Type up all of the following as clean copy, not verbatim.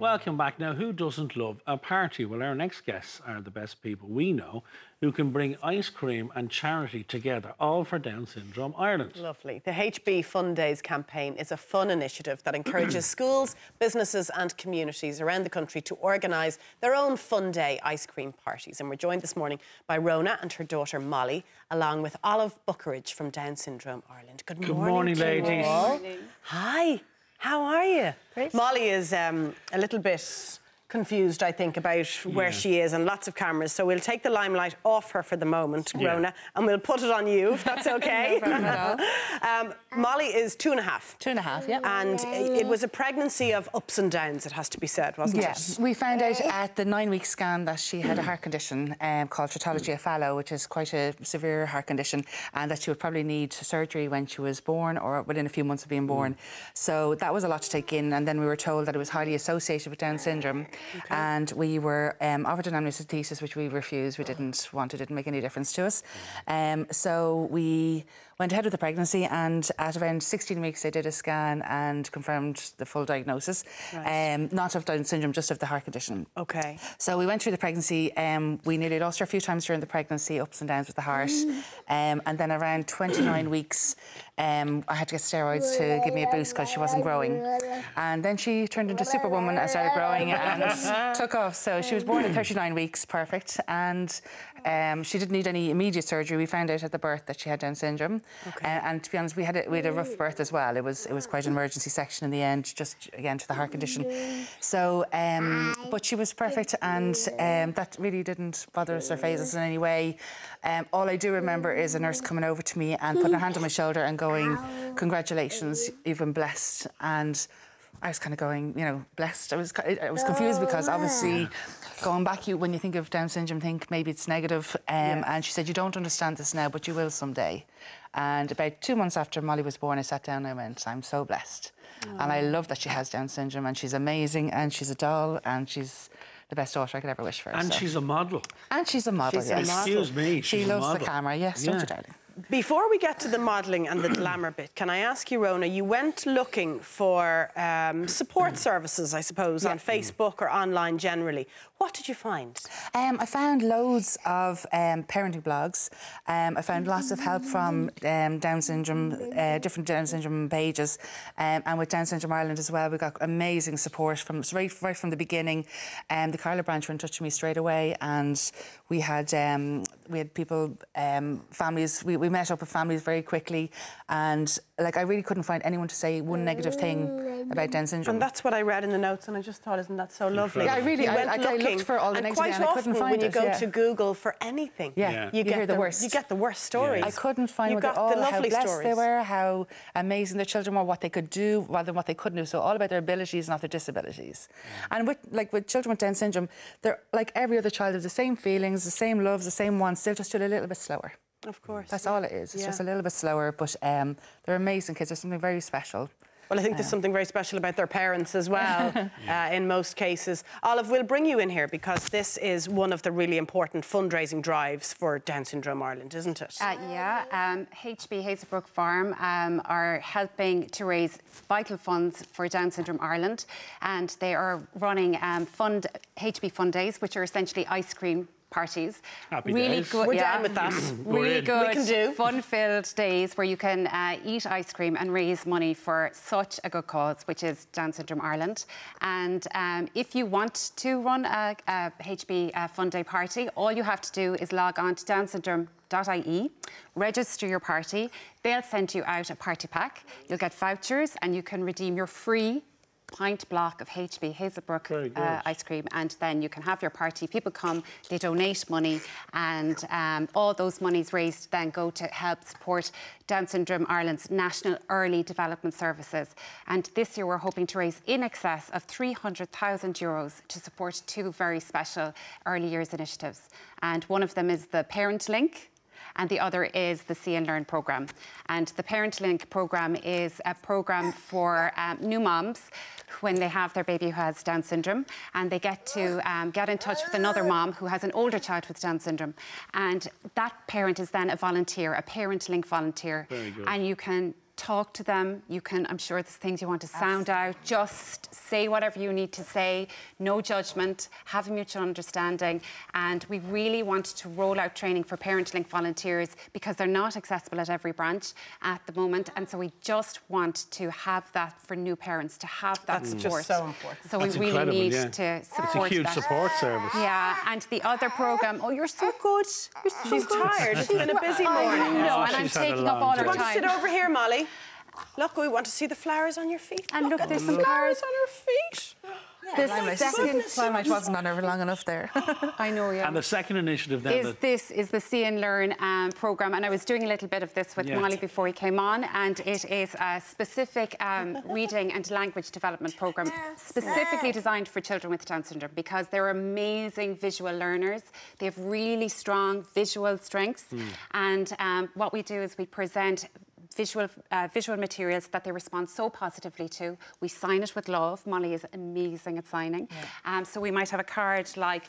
Welcome back. Now, who doesn't love a party? Well, our next guests are the best people we know who can bring ice cream and charity together, all for Down Syndrome Ireland. Lovely. The HB Fun Days campaign is a fun initiative that encourages schools, businesses and communities around the country to organise their own Fun Day ice cream parties. And we're joined this morning by Rona and her daughter Molly, along with Olive Buckeridge from Down Syndrome Ireland. Good morning. Good morning, ladies. Good morning. Hi. How are you? Great. Molly is a little bit confused, I think, about where she is and lots of cameras. So we'll take the limelight off her for the moment, Rona, and we'll put it on you, if that's OK. No problem at all. Molly is 2.5. 2.5, yeah. And it was a pregnancy of ups and downs, it has to be said, wasn't it? Yes. We found out at the 9-week scan that she had a heart condition called tritology fallow, which is quite a severe heart condition, and that she would probably need surgery when she was born or within a few months of being born. So that was a lot to take in, and then we were told that it was highly associated with Down syndrome. Okay. And we were offered an amniocentesis, which we refused. We didn't want it, didn't make any difference to us. So we went ahead with the pregnancy, and at around 16 weeks they did a scan and confirmed the full diagnosis. Right. Not of Down syndrome, just of the heart condition. Okay. So we went through the pregnancy. We nearly lost her a few times during the pregnancy, ups and downs with the heart. And then around 29 weeks, I had to get steroids to give me a boost because she wasn't growing. And then she turned into Superwoman and started growing and took off. So she was born at 39 weeks, perfect. And she didn't need any immediate surgery. We found out at the birth that she had Down syndrome. Okay. And to be honest, we had a rough birth as well. It was quite an emergency section in the end, just again to the heart condition. So, but she was perfect, and that really didn't bother us or faze us in any way. All I do remember is a nurse coming over to me and putting her hand on my shoulder and going, "Congratulations, you've been blessed." And I was kind of going, you know, blessed. I was confused because obviously going back, when you think of Down syndrome, think maybe it's negative. And she said, "You don't understand this now, but you will someday." And about 2 months after Molly was born, I sat down and I went, "I'm so blessed." And I love that she has Down syndrome, and she's amazing, and she's a doll, and she's the best daughter I could ever wish for. And she's a model. And she's a model, yes. Excuse me, she loves the camera, yes, don't you, darling? Before we get to the modelling and the glamour bit, can I ask you, Rona, you went looking for support services, I suppose, on Facebook or online generally. What did you find? I found loads of parenting blogs. I found lots of help from Down syndrome, different Down syndrome pages. And with Down Syndrome Ireland as well, we got amazing support from right from the beginning. The Carla branch were in touch with me straight away, and we had people, families. We met up with families very quickly, and like I really couldn't find anyone to say one negative thing about Down syndrome. And that's what I read in the notes, and I just thought, isn't that so lovely? Yeah, I really, I looked for all the negative, and I couldn't find it. And quite often when you go to Google for anything, you hear the worst. You get the worst stories. I couldn't find how blessed they were, how amazing their children were, what they could do rather than what they couldn't do. So all about their abilities, not their disabilities. And with children with Down syndrome, they're like every other child, have the same feelings, the same loves, the same wants. They'll just do it a little bit slower. Of course. That's all it is. It's just a little bit slower, but they're amazing kids. There's something very special. Well, I think there's something very special about their parents as well, in most cases. Olive, we'll bring you in here because this is one of the really important fundraising drives for Down Syndrome Ireland, isn't it? HB Hazelbrook Farm are helping to raise vital funds for Down Syndrome Ireland, and they are running HB Fun Days, which are essentially ice cream parties. Happy really days. good. We're down with that. Really good, we can do fun-filled days where you can eat ice cream and raise money for such a good cause, which is Down Syndrome Ireland. And if you want to run a HB Fun Day party, all you have to do is log on to downsyndrome.ie, register your party. They'll send you out a party pack. You'll get vouchers, and you can redeem your free pint block of HB Hazelbrook ice cream, and then you can have your party. People come, they donate money, and all those monies raised then go to help support Down Syndrome Ireland's National Early Development Services. And this year we're hoping to raise in excess of €300,000 to support two very special early years initiatives. And one of them is the Parent Link, and the other is the See and Learn programme. And the Parent Link programme is a programme for new moms when they have their baby who has Down syndrome, and they get to get in touch with another mom who has an older child with Down syndrome. And that parent is then a volunteer, a Parent Link volunteer. Very good. And you can talk to them. You can, I'm sure there's things you want to sound out. Just say whatever you need to say. No judgment. Have a mutual understanding. And we really want to roll out training for Parent Link volunteers because they're not accessible at every branch at the moment. And so we just want to have that for new parents, to have that support. Just so important. So we really need to support It's a huge that. support service. Yeah, and the other programme, oh, you're so good. You're so She's good. tired. It's been a busy morning. I know, and I'm she's had a taking up long all day. her Do you want to time. sit over here, Molly? Look, we want to see the flowers on your feet. And look, at there's the some flowers flowers. on her feet. The second Limelight wasn't on her long enough there. I know, yeah. And the second initiative then... This is the See and Learn programme, and I was doing a little bit of this with Molly before he came on, and it is a specific reading and language development programme specifically designed for children with Down syndrome because they're amazing visual learners. They have really strong visual strengths, and what we do is we present visual materials that they respond so positively to. We sign it with love. Molly is amazing at signing. Yeah. So we might have a card like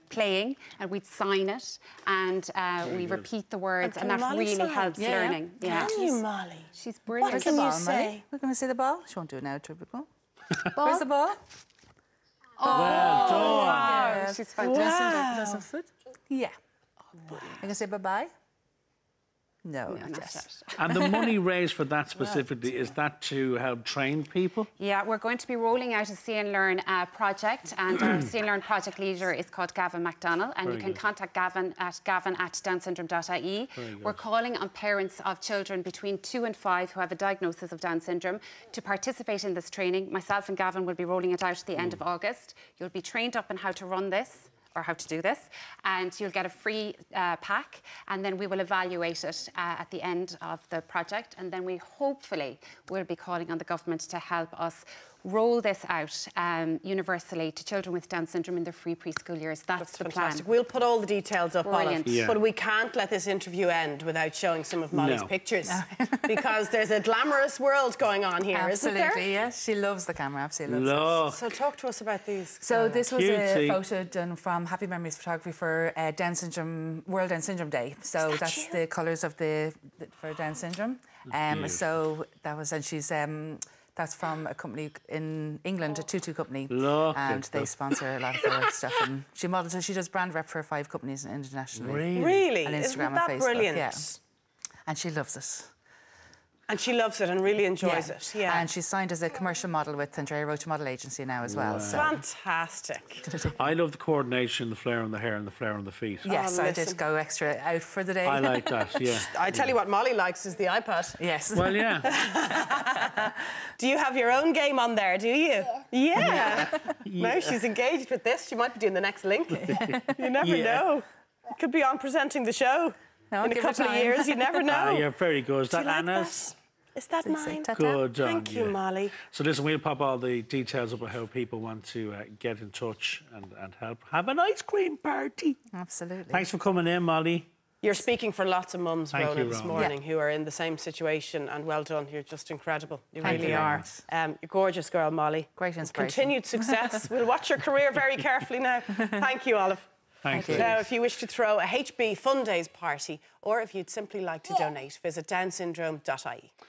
playing, and we'd sign it, and we repeat the words, and that Molly really sign? helps learning. Can you, Molly? She's brilliant. What can you Molly? say? We're going to see the ball. She won't do it now, typical. Where's the ball? Well done. Wow, she's fantastic. Does some food? Yeah. You can say bye-bye? No, not yet. And the money raised for that specifically, is that to help train people? Yeah, we're going to be rolling out a See and Learn project, and our See and Learn project leader is called Gavin MacDonald, and you can contact Gavin at gavin@downsyndrome.ie. We're calling on parents of children between 2 and 5 who have a diagnosis of Down syndrome to participate in this training. Myself and Gavin will be rolling it out at the end of August. You'll be trained up on how to run this, or how to do this, and you'll get a free pack, and then we will evaluate it at the end of the project, and then we hopefully will be calling on the government to help us roll this out universally to children with Down syndrome in their free preschool years. That's the Fantastic. plan. We'll put all the details up, Olive, Brilliant. but we can't let this interview end without showing some of Molly's pictures because there's a glamorous world going on here, isn't there? Absolutely, yes. She loves the camera, absolutely loves it. Look. So talk to us about these. So this was a Cutesy. photo done from Happy Memories Photography for Down Syndrome, World Down Syndrome Day. So that's the colours of for Down syndrome. So that was, and she's that's from a company in England, a tutu company, Look and at they that. sponsor a lot of her stuff. And she models, so she does brand rep for 5 companies internationally. Really? On Instagram Isn't and that Facebook, brilliant? yeah. And she loves it. And she loves it and really enjoys it. Yeah. And she's signed as a commercial model with Andrea Roach Model Agency now as well. So. Fantastic. I love the coordination, the flare on the hair and the flare on the feet. Yes, I listen. did go extra out for the day. I like that, yeah. I tell you what Molly likes is the iPad. Yes. Well, yeah. Do you have your own game on there, do you? Yeah. Now she's engaged with this. She might be doing the next link. You never know. Could be on presenting the show No, in a give her couple of time. years. You never know. You're very good. Is Do you that like Anna's? that? Is that mine? Good done. Thank you, Molly. So listen, we'll pop all the details about how people want to get in touch and help have an ice cream party. Absolutely. Thanks for coming in, Molly. You're speaking for lots of mums, Thank Rona, you, this Rona. morning who are in the same situation, and well done. You're just incredible. You Thank really you very are. much. You're gorgeous girl, Molly. Great inspiration. Continued success. We'll watch your career very carefully now. Thank you, Olive. Thank you. Now, if you wish to throw a HB Fun Days party, or if you'd simply like to donate, visit downsyndrome.ie.